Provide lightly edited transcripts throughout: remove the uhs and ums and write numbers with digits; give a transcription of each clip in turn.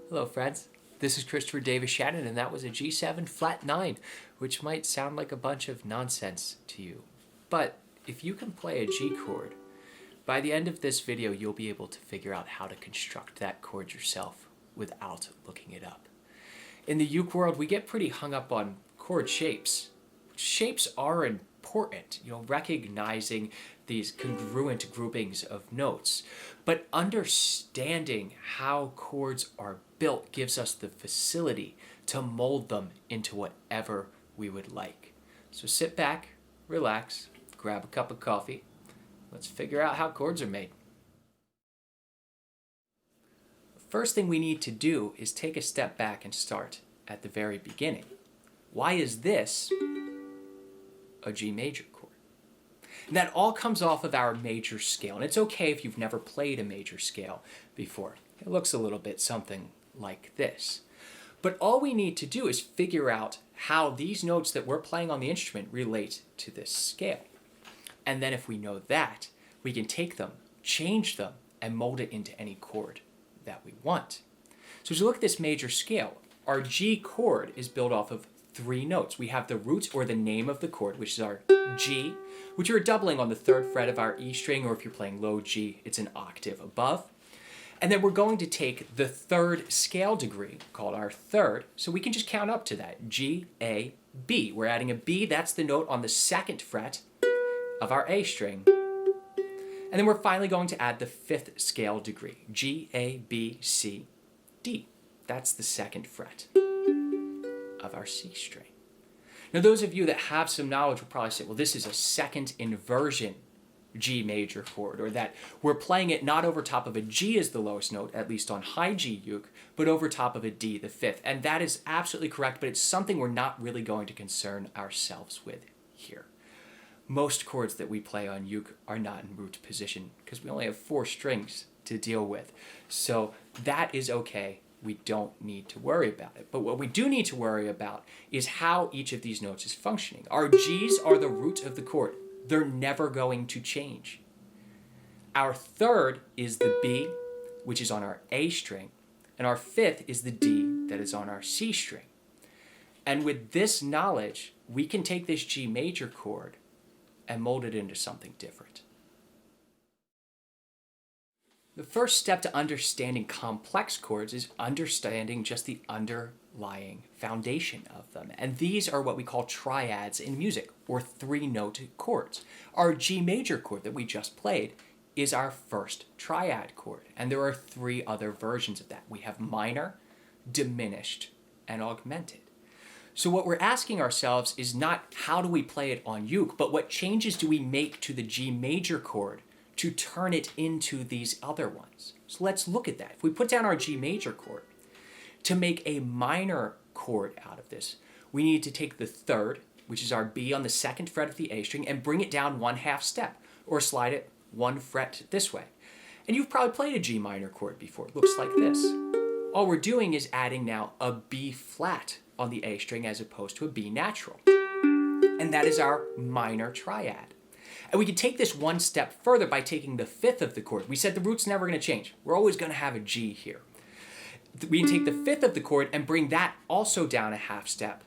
Hello friends, this is Christopher Davis-Shannon and that was a G7 flat 9, which might sound like a bunch of nonsense to you. But if you can play a G chord, by the end of this video you'll be able to figure out how to construct that chord yourself without looking it up. In the uke world we get pretty hung up on chord shapes. Shapes are important, recognizing these congruent groupings of notes. But understanding how chords are built gives us the facility to mold them into whatever we would like. So sit back, relax, grab a cup of coffee. Let's figure out how chords are made. The first thing we need to do is take a step back and start at the very beginning. Why is this a G major chord? And that all comes off of our major scale. And it's okay if you've never played a major scale before. It looks a little bit something like this. But all we need to do is figure out how these notes that we're playing on the instrument relate to this scale. And then if we know that, we can take them, change them, and mold it into any chord that we want. So as you look at this major scale, our G chord is built off of 3 notes. We have the root or the name of the chord, which is our G, which you're doubling on the 3rd fret of our E string, or if you're playing low G, it's an octave above. And then we're going to take the 3rd scale degree, called our 3rd, so we can just count up to that, G, A, B. We're adding a B, that's the note on the 2nd fret of our A string. And then we're finally going to add the 5th scale degree, G, A, B, C, D. That's the 2nd fret of our C string. Now those of you that have some knowledge will probably say, well, this is a 2nd inversion G major chord, or that we're playing it not over top of a G as the lowest note, at least on high G uke, but over top of a D, the 5th. And that is absolutely correct, but it's something we're not really going to concern ourselves with here. Most chords that we play on uke are not in root position because we only have 4 strings to deal with. So that is okay. We don't need to worry about it. But what we do need to worry about is how each of these notes is functioning. Our G's are the root of the chord. They're never going to change. Our 3rd is the B, which is on our A string, and our 5th is the D that is on our C string. And with this knowledge, we can take this G major chord and mold it into something different. The first step to understanding complex chords is understanding just the underlying foundation of them. And these are what we call triads in music, or 3-note chords. Our G major chord that we just played is our first triad chord. And there are 3 other versions of that. We have minor, diminished, and augmented. So what we're asking ourselves is not how do we play it on uke, but what changes do we make to the G major chord to turn it into these other ones. So let's look at that. If we put down our G major chord, to make a minor chord out of this, we need to take the 3rd, which is our B on the 2nd fret of the A string, and bring it down 1/2 step, or slide it 1 fret this way. And you've probably played a G minor chord before. It looks like this. All we're doing is adding now a B flat on the A string as opposed to a B natural. And that is our minor triad. And we can take this 1 step further by taking the 5th of the chord. We said the root's never going to change. We're always going to have a G here. We can take the 5th of the chord and bring that also down a 1/2 step,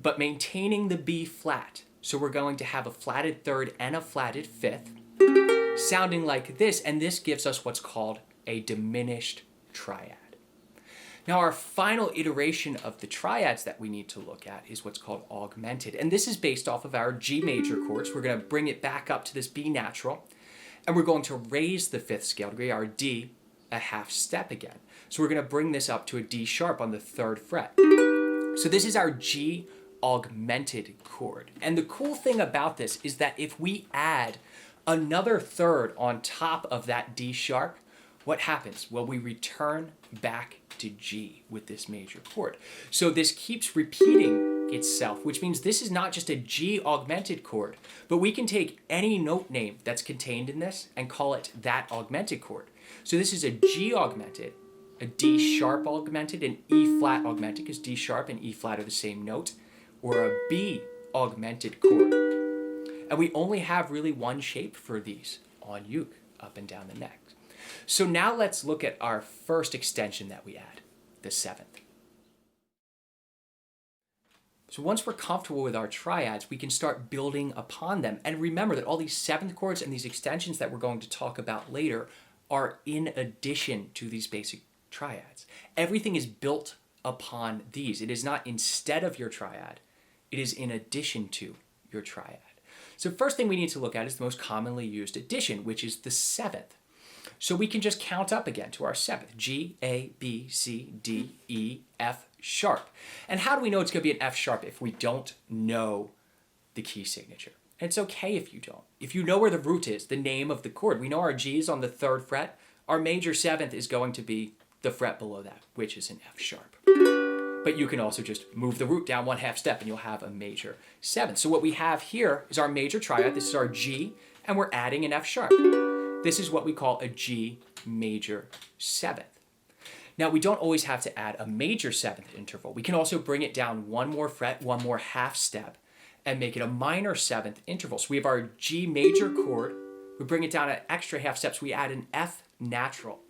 but maintaining the B flat. So we're going to have a flatted 3rd and a flatted 5th, sounding like this, and this gives us what's called a diminished triad. Now our final iteration of the triads that we need to look at is what's called augmented. And this is based off of our G major chords. We're going to bring it back up to this B natural. And we're going to raise the 5th scale degree, our D, a 1/2 step again. So we're going to bring this up to a D sharp on the 3rd fret. So this is our G augmented chord. And the cool thing about this is that if we add another 3rd on top of that D sharp, what happens? Well, we return back to G with this major chord. So this keeps repeating itself, which means this is not just a G augmented chord, but we can take any note name that's contained in this and call it that augmented chord. So this is a G augmented, a D sharp augmented, an E flat augmented, because D sharp and E flat are the same note, or a B augmented chord. And we only have really one shape for these on uke, up and down the neck. So now let's look at our first extension that we add, the 7th. So once we're comfortable with our triads, we can start building upon them. And remember that all these 7th chords and these extensions that we're going to talk about later are in addition to these basic triads. Everything is built upon these. It is not instead of your triad. It is in addition to your triad. So first thing we need to look at is the most commonly used addition, which is the 7th. So we can just count up again to our 7th. G, A, B, C, D, E, F sharp. And how do we know it's going to be an F sharp if we don't know the key signature? And it's okay if you don't. If you know where the root is, the name of the chord, we know our G is on the 3rd fret. Our major 7th is going to be the fret below that, which is an F sharp. But you can also just move the root down 1/2 step and you'll have a major 7th. So what we have here is our major triad. This is our G, and we're adding an F sharp. This is what we call a G major 7th. Now, we don't always have to add a major 7th interval. We can also bring it down 1 more fret, 1 more 1/2 step, and make it a minor 7th interval. So we have our G major chord. We bring it down an extra 1/2 steps. We add an F natural.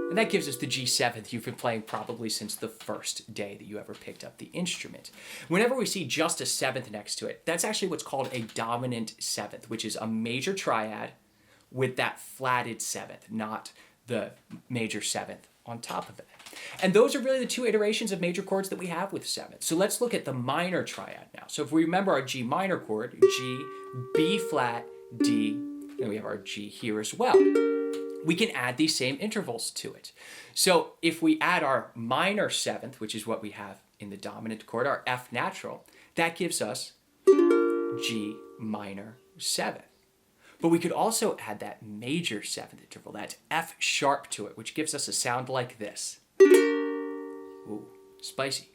And that gives us the G7th you've been playing probably since the first day that you ever picked up the instrument. Whenever we see just a 7th next to it, that's actually what's called a dominant 7th, which is a major triad with that flatted 7th, not the major 7th on top of it. And those are really the 2 iterations of major chords that we have with 7th. So let's look at the minor triad now. So if we remember our G minor chord, G, B flat, D, and we have our G here as well. We can add these same intervals to it. So if we add our minor 7th, which is what we have in the dominant chord, our F natural, that gives us G minor 7th. But we could also add that major 7th interval, that F sharp to it, which gives us a sound like this. Ooh, spicy.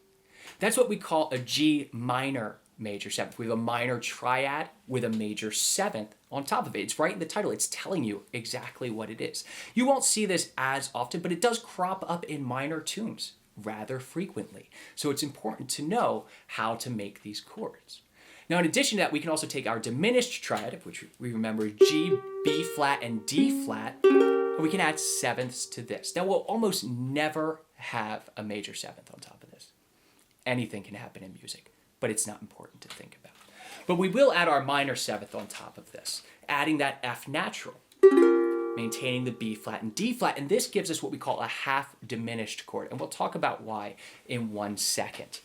That's what we call a G minor major 7th. We have a minor triad with a major 7th on top of it. It's right in the title. It's telling you exactly what it is. You won't see this as often, but it does crop up in minor tunes rather frequently. So it's important to know how to make these chords. Now, in addition to that, we can also take our diminished triad, which we remember G, B flat, and D flat, and we can add 7ths to this. Now, we'll almost never have a major 7th on top of this. Anything can happen in music, but it's not important to think about. But we will add our minor 7th on top of this, adding that F natural, maintaining the B flat and D flat, and this gives us what we call a half diminished chord, and we'll talk about why in 1 second.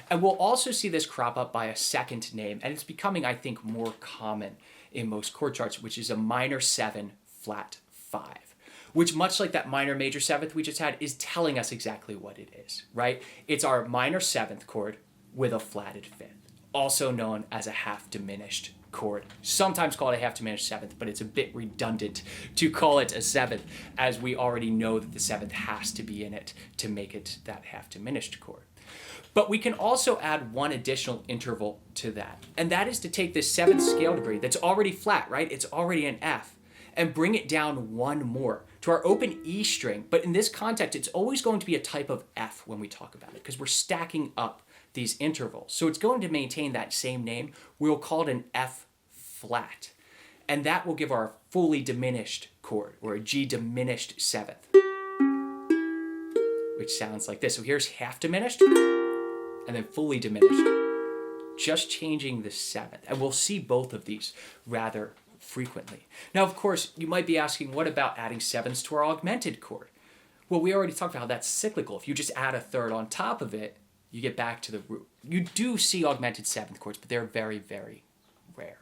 And we'll also see this crop up by a second name, and it's becoming, I think, more common in most chord charts, which is a minor 7 flat 5, which, much like that minor major 7th we just had, is telling us exactly what it is, right? It's our minor 7th chord with a flatted 5th, also known as a half diminished chord, sometimes called a half diminished 7th, but it's a bit redundant to call it a 7th, as we already know that the 7th has to be in it to make it that half diminished chord. But we can also add 1 additional interval to that, and that is to take this 7th scale degree that's already flat, right? It's already an F, and bring it down 1 more to our open E string. But in this context, it's always going to be a type of F when we talk about it, because we're stacking up these intervals. So it's going to maintain that same name. We'll call it an F flat. And that will give our fully diminished chord, or a G diminished 7th, which sounds like this. So here's half diminished, and then fully diminished, just changing the 7th. And we'll see both of these rather frequently. Now, of course, you might be asking, what about adding 7ths to our augmented chord? Well, we already talked about how that's cyclical. If you just add a 3rd on top of it, you get back to the root. You do see augmented 7th chords, but they're very, very rare.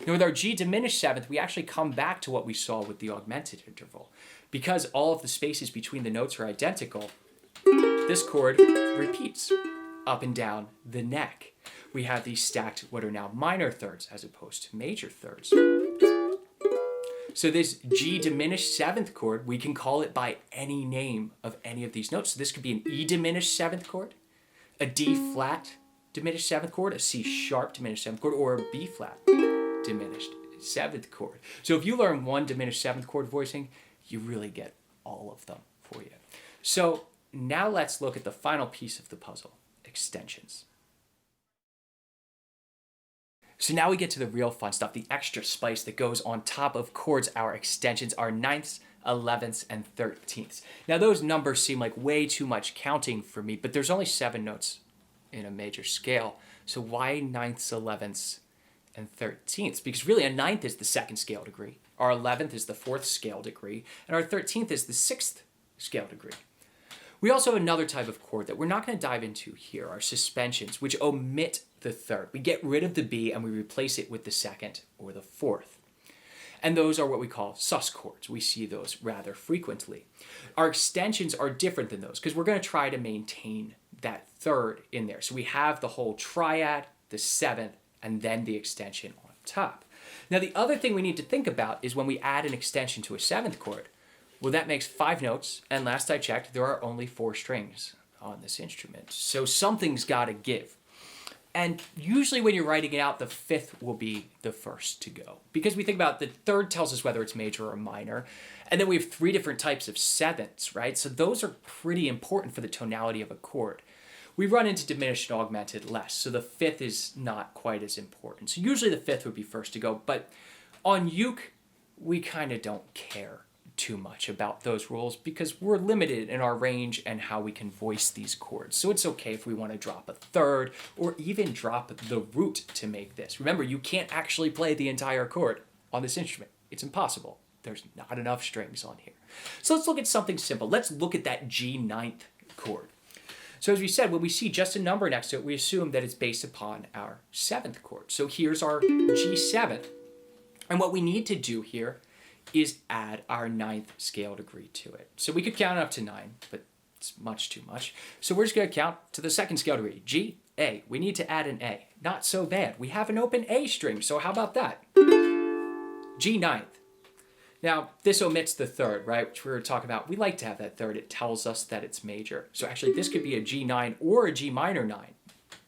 Now, with our G diminished 7th, we actually come back to what we saw with the augmented interval. Because all of the spaces between the notes are identical, this chord repeats up and down the neck. We have these stacked what are now minor 3rds as opposed to major 3rds. So this G diminished 7th chord, we can call it by any name of any of these notes. So this could be an E diminished 7th chord, a D flat diminished 7th chord, a C sharp diminished 7th chord, or a B flat diminished 7th chord. So if you learn 1 diminished 7th chord voicing, you really get all of them for you. So now let's look at the final piece of the puzzle, extensions. So now we get to the real fun stuff, the extra spice that goes on top of chords, our extensions, our 9ths, 11ths, and 13ths. Now those numbers seem like way too much counting for me, but there's only 7 notes in a major scale. So why 9ths, 11ths, and 13ths? Because really a 9th is the 2nd scale degree, our 11th is the 4th scale degree, and our 13th is the 6th scale degree. We also have another type of chord that we're not going to dive into here, our suspensions, which omit the 3rd. We get rid of the B and we replace it with the 2nd or the 4th. And those are what we call sus chords. We see those rather frequently. Our extensions are different than those because we're going to try to maintain that 3rd in there. So we have the whole triad, the 7th, and then the extension on top. Now the other thing we need to think about is when we add an extension to a 7th chord, well, that makes 5 notes, and last I checked, there are only 4 strings on this instrument. So something's got to give. And usually when you're writing it out, the 5th will be the first to go. Because we think about the 3rd tells us whether it's major or minor. And then we have 3 different types of 7ths, right? So those are pretty important for the tonality of a chord. We run into diminished and augmented less, so the 5th is not quite as important. So usually the 5th would be first to go, but on uke, we kind of don't care too much about those rules because we're limited in our range and how we can voice these chords. So it's okay if we want to drop a 3rd or even drop the root to make this. Remember, you can't actually play the entire chord on this instrument. It's impossible. There's not enough strings on here. So let's look at something simple. Let's look at that G9th chord. So as we said, when we see just a number next to it, we assume that it's based upon our 7th chord. So here's our G7. And what we need to do here is add our 9th scale degree to it. So we could count up to 9, but it's much too much. So we're just going to count to the 2nd scale degree, G, A. We need to add an A. Not so bad. We have an open A string, so how about that? G9th. Now, this omits the 3rd, right, which we were talking about. We like to have that 3rd. It tells us that it's major. So actually, this could be a G9 or a G minor 9.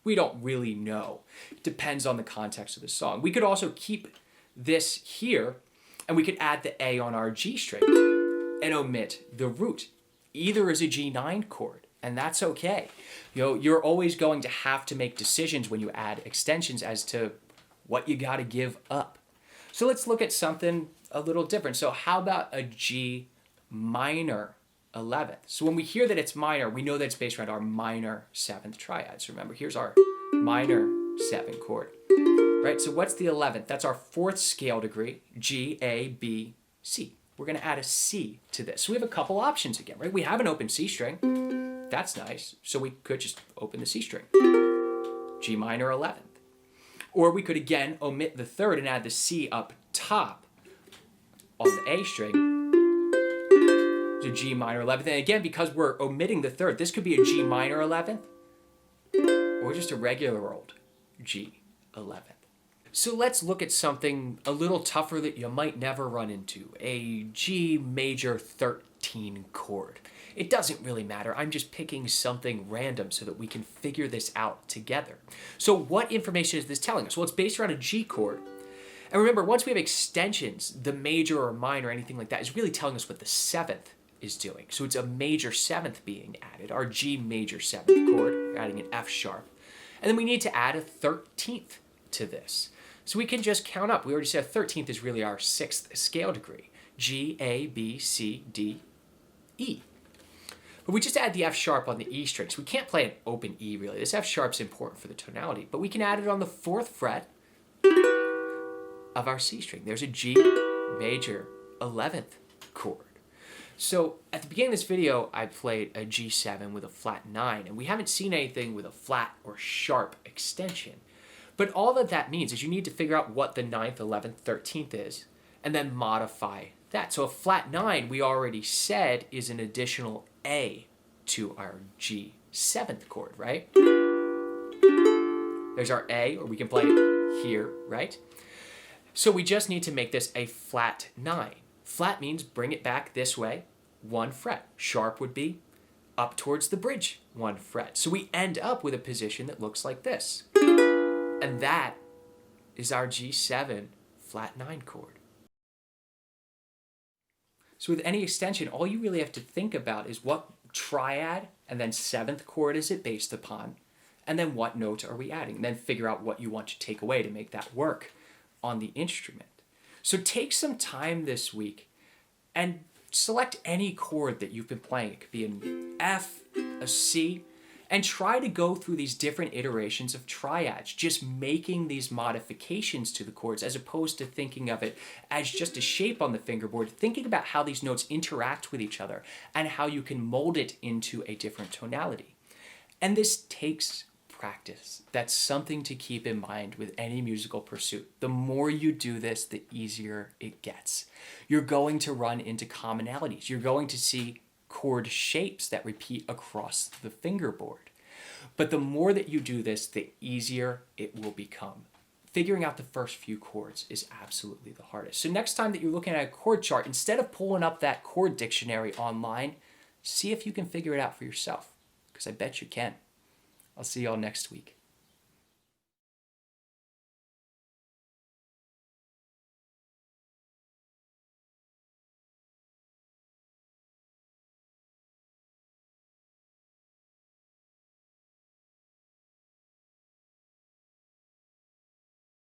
We don't really know. It depends on the context of the song. We could also keep this here, and we could add the A on our G string and omit the root. Either is a G9 chord, and that's okay. You know, you're always going to have to make decisions when you add extensions as to what you got to give up. So let's look at something a little different. So how about a G minor 11th? So when we hear that it's minor, we know that it's based around our minor 7th triads. Remember, here's our minor 7 chord. Right, so what's the 11th? That's our 4th scale degree, G, A, B, C. We're going to add a C to this. So we have a couple options again, right? We have an open C string. That's nice. So we could just open the C string, G minor 11th. Or we could again omit the 3rd and add the C up top on the A string to G minor 11th. And again, because we're omitting the 3rd, this could be a G minor 11th or just a regular old G 11th. So let's look at something a little tougher that you might never run into, a G major 13 chord. It doesn't really matter. I'm just picking something random so that we can figure this out together. So what information is this telling us? Well, it's based around a G chord. And remember, once we have extensions, the major or minor, anything like that, is really telling us what the 7th is doing. So it's a major 7th being added, our G major 7th chord, we're adding an F sharp. And then we need to add a 13th to this. So we can just count up. We already said 13th is really our 6th scale degree. G, A, B, C, D, E. But we just add the F sharp on the E string. So we can't play an open E really. This F sharp's important for the tonality. But we can add it on the 4th fret of our C string. There's a G major 11th chord. So at the beginning of this video, I played a G7 with a flat 9. And we haven't seen anything with a flat or sharp extension. But all that means is you need to figure out what the 9th, 11th, 13th is, and then modify that. So a flat 9, we already said, is an additional A to our G7th chord, right? There's our A, or we can play it here, right? So we just need to make this a flat 9. Flat means bring it back this way, 1 fret. Sharp would be up towards the bridge, 1 fret. So we end up with a position that looks like this. And that is our G7 flat 9 chord. So with any extension, all you really have to think about is what triad and then 7th chord is it based upon, and then what note are we adding, and then figure out what you want to take away to make that work on the instrument. So take some time this week and select any chord that you've been playing. It could be an F, a C, and try to go through these different iterations of triads, just making these modifications to the chords as opposed to thinking of it as just a shape on the fingerboard, thinking about how these notes interact with each other and how you can mold it into a different tonality. And this takes practice. That's something to keep in mind with any musical pursuit. The more you do this, the easier it gets. You're going to run into commonalities. You're going to see chord shapes that repeat across the fingerboard. But the more that you do this, the easier it will become. Figuring out the first few chords is absolutely the hardest. So next time that you're looking at a chord chart, instead of pulling up that chord dictionary online, see if you can figure it out for yourself, because I bet you can. I'll see y'all next week.